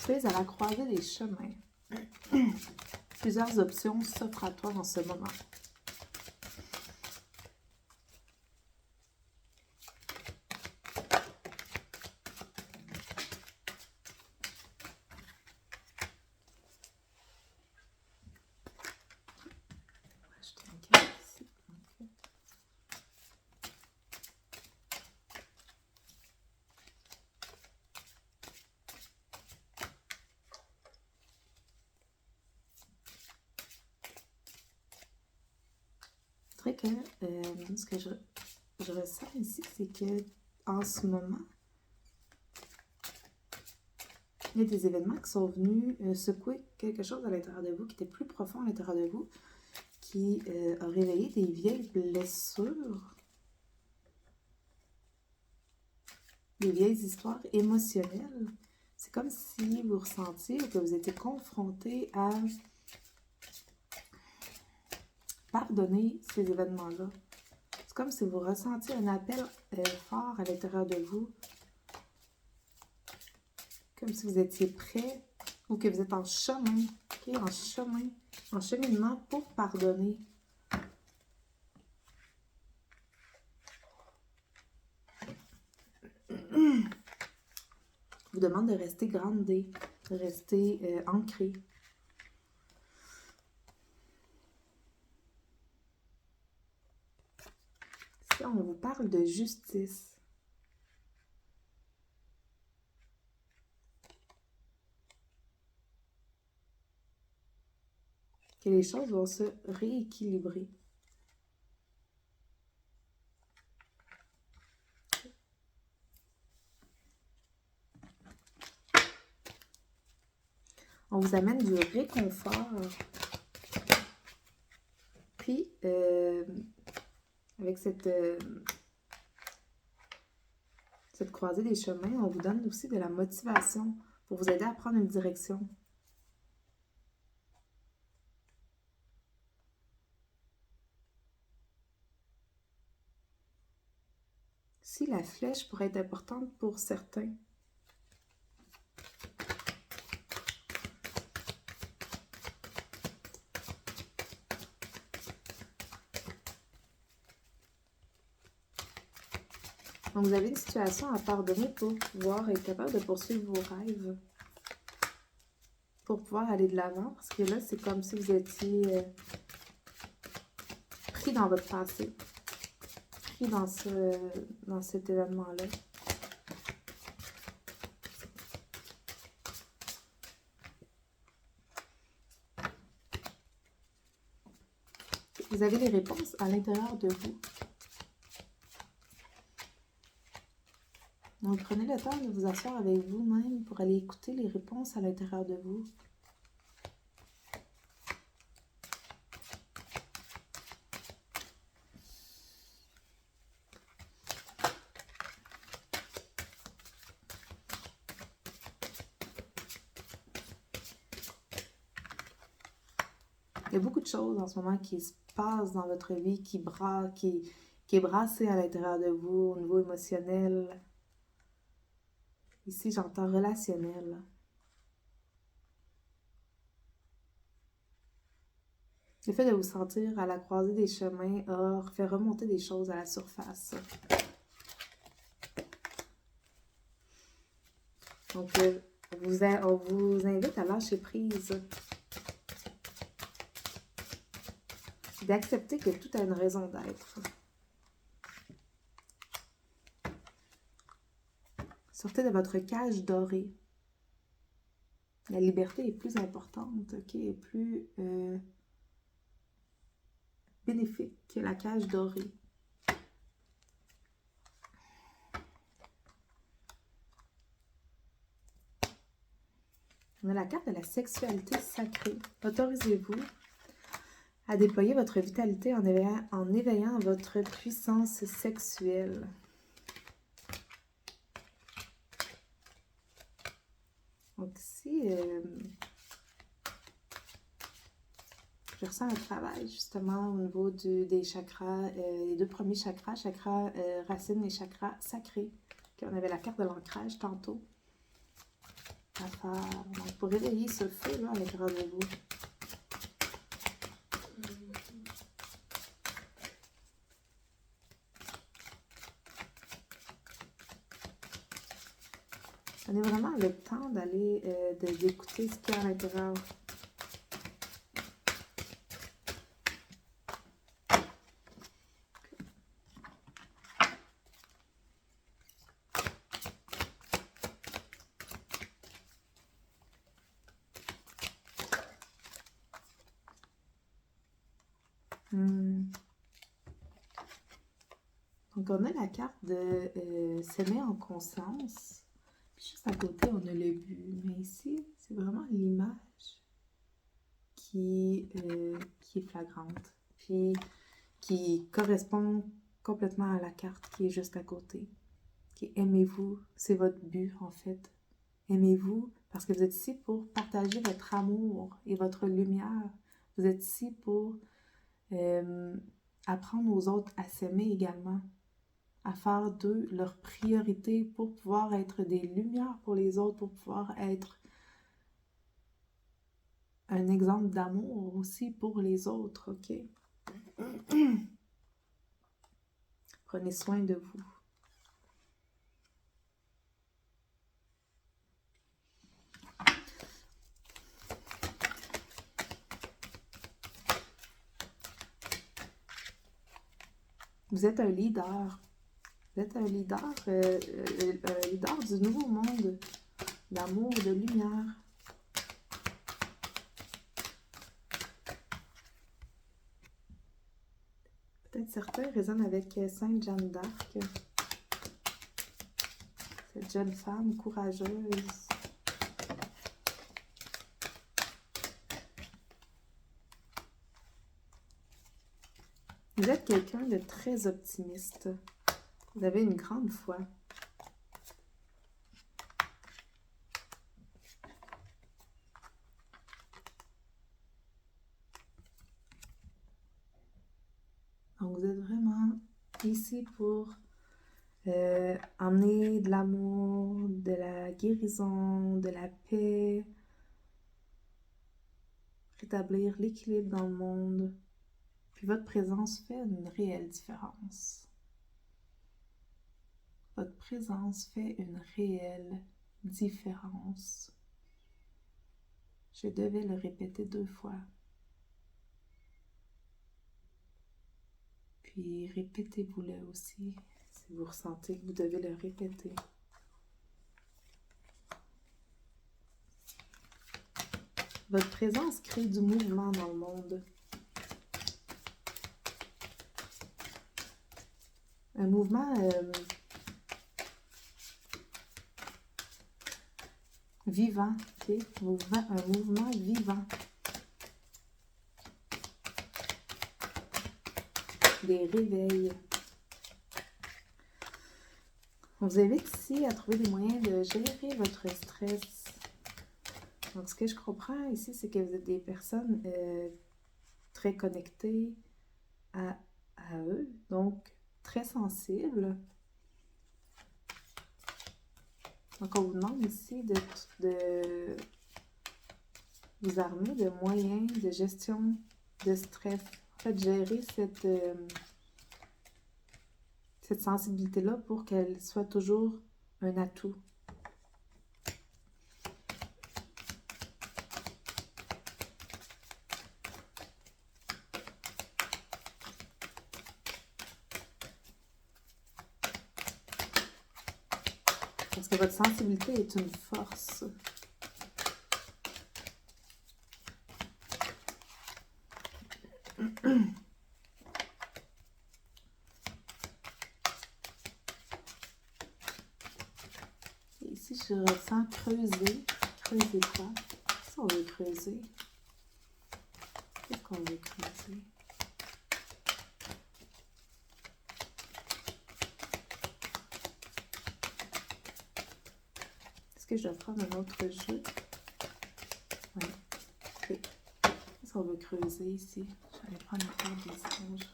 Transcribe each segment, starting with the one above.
Tu es à la croisée des chemins. Plusieurs options s'offrent à toi dans ce moment. Que ce que je ressens ici, c'est que en ce moment, il y a des événements qui sont venus secouer quelque chose à l'intérieur de vous, qui était plus profond à l'intérieur de vous, qui a réveillé des vieilles blessures, des vieilles histoires émotionnelles. C'est comme si vous ressentiez que vous étiez confronté à pardonner ces événements-là. C'est comme si vous ressentiez un appel fort à l'intérieur de vous, comme si vous étiez prêt ou que vous êtes en chemin, en cheminement pour pardonner. Je vous demande de rester groundé, de rester ancré. Si on vous parle de justice, que les choses vont se rééquilibrer. On vous amène du réconfort. Puis, avec cette croisée des chemins, on vous donne aussi de la motivation pour vous aider à prendre une direction. Si la flèche pourrait être importante pour certains, donc, vous avez une situation à pardonner pour pouvoir être capable de poursuivre vos rêves. Pour pouvoir aller de l'avant. Parce que là, c'est comme si vous étiez pris dans votre passé. Pris dans cet événement-là. Vous avez les réponses à l'intérieur de vous. Donc, prenez le temps de vous asseoir avec vous-même pour aller écouter les réponses à l'intérieur de vous. Il y a beaucoup de choses en ce moment qui se passent dans votre vie, qui est brassée à l'intérieur de vous, au niveau émotionnel. Ici, j'entends relationnel. Le fait de vous sentir à la croisée des chemins a fait remonter des choses à la surface. Donc, on vous invite à lâcher prise. D'accepter que tout a une raison d'être. Sortez de votre cage dorée. La liberté est plus importante, ok, est plus bénéfique que la cage dorée. On a la carte de la sexualité sacrée. Autorisez-vous à déployer votre vitalité en éveillant votre puissance sexuelle. Donc ici, je ressens un travail justement au niveau des chakras, les deux premiers chakras, chakra racine et chakra sacré. On avait la carte de l'ancrage tantôt. à faire. Donc, pour réveiller ce feu-là à l'intérieur de vous. Prenez vraiment le temps d'aller, d'écouter ce qu'il y a à l'intérieur. Donc, on a la carte de s'aimer en conscience. Puis juste à côté, on a le but. Mais ici, c'est vraiment l'image qui est flagrante. Puis qui correspond complètement à la carte qui est juste à côté. Qui est aimez-vous. C'est votre but, en fait. Aimez-vous parce que vous êtes ici pour partager votre amour et votre lumière. Vous êtes ici pour apprendre aux autres à s'aimer également, à faire d'eux leur priorité pour pouvoir être des lumières pour les autres, pour pouvoir être un exemple d'amour aussi pour les autres, ok? Prenez soin de vous. Vous êtes un leader. Vous êtes un leader du nouveau monde, d'amour, de lumière. Peut-être certains résonnent avec Sainte Jeanne d'Arc. Cette jeune femme courageuse. Vous êtes quelqu'un de très optimiste. Vous avez une grande foi. Donc, vous êtes vraiment ici pour emmener de l'amour, de la guérison, de la paix, rétablir l'équilibre dans le monde. Puis votre présence fait une réelle différence. Votre présence fait une réelle différence. Je devais le répéter 2 fois. Puis répétez-vous-le aussi, si vous ressentez que vous devez le répéter. Votre présence crée du mouvement dans le monde. Un mouvement vivant, ok? Un mouvement vivant. Des réveils. On vous invite ici à trouver des moyens de gérer votre stress. Donc, ce que je comprends ici, c'est que vous êtes des personnes très connectées à eux, donc très sensibles. Donc, on vous demande ici de vous armer de moyens de gestion de stress. En fait, gérer cette sensibilité-là pour qu'elle soit toujours un atout. Parce que votre sensibilité est une force. Et ici, je ressens creuser. Creuser quoi? Si on veut creuser. Qu'est-ce qu'on veut creuser? Est-ce que je dois prendre un autre jeu? Oui. Okay. Qu'est-ce qu'on veut creuser ici? Je vais prendre une carte des singes.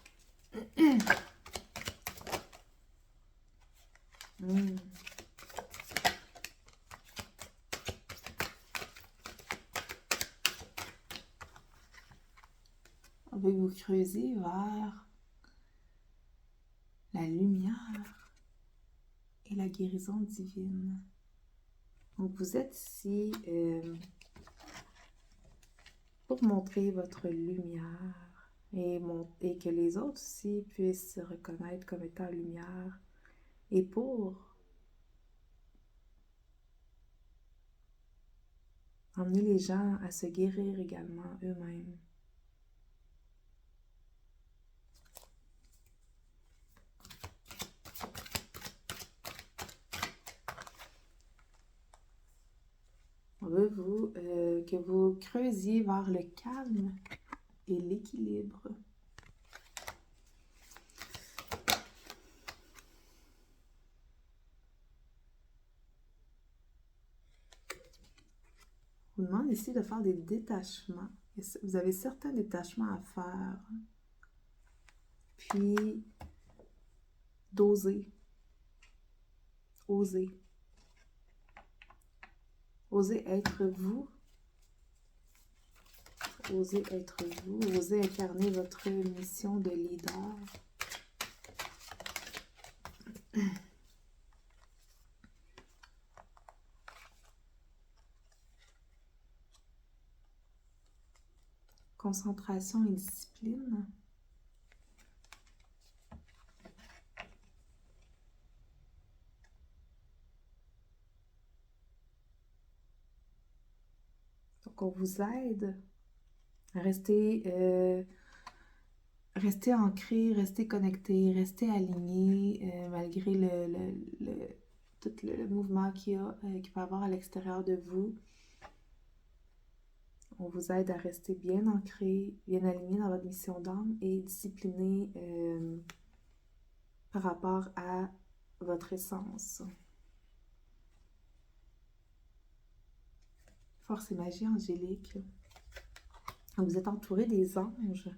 on veut vous creuser vers la lumière et la guérison divine. Donc, vous êtes ici pour montrer votre lumière et que les autres aussi puissent se reconnaître comme étant lumière et pour emmener les gens à se guérir également eux-mêmes. On veut que vous creusiez vers le calme et l'équilibre. On vous demande ici de faire des détachements. Vous avez certains détachements à faire. Puis, d'oser. Oser. Osez être vous. Osez être vous. Osez incarner votre mission de leader. Concentration et discipline. Donc, on vous aide à rester ancré, rester connecté, rester aligné, malgré tout le mouvement qu'il peut y avoir à l'extérieur de vous. On vous aide à rester bien ancré, bien aligné dans votre mission d'âme et discipliné par rapport à votre essence. Force et magie angélique. Vous êtes entouré des anges.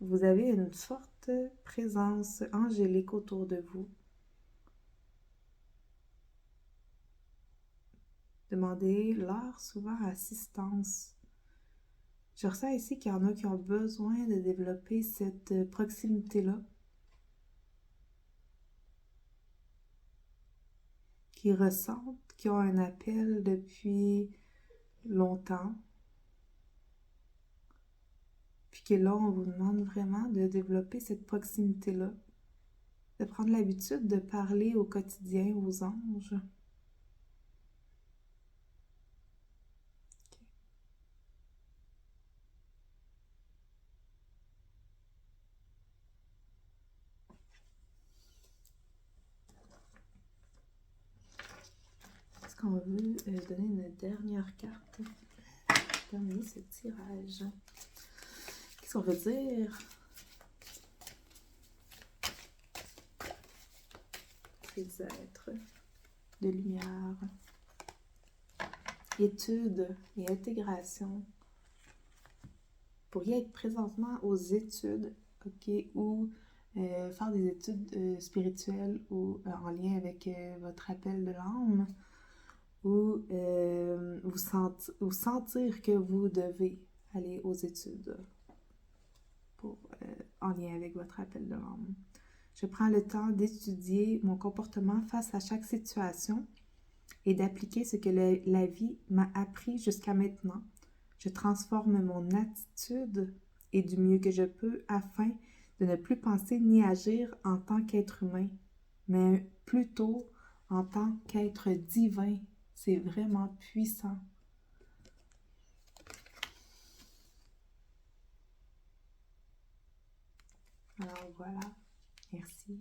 Vous avez une forte présence angélique autour de vous. Demandez-leur souvent assistance. Je ressens ici qu'il y en a qui ont besoin de développer cette proximité-là, qui ressentent, qui ont un appel depuis longtemps, puis que là, on vous demande vraiment de développer cette proximité-là, de prendre l'habitude de parler au quotidien aux anges. Est-ce qu'on veut donner une dernière carte pour terminer ce tirage? Qu'est-ce qu'on veut dire? Ces êtres de lumière, études et intégration. Vous pourriez être présentement aux études, ok, ou faire des études spirituelles ou en lien avec votre appel de l'âme, ou vous sentir que vous devez aller aux études en lien avec votre appel de l'âme. Je prends le temps d'étudier mon comportement face à chaque situation et d'appliquer ce que la vie m'a appris jusqu'à maintenant. Je transforme mon attitude et du mieux que je peux afin de ne plus penser ni agir en tant qu'être humain, mais plutôt en tant qu'être divin. C'est vraiment puissant. Alors voilà, merci.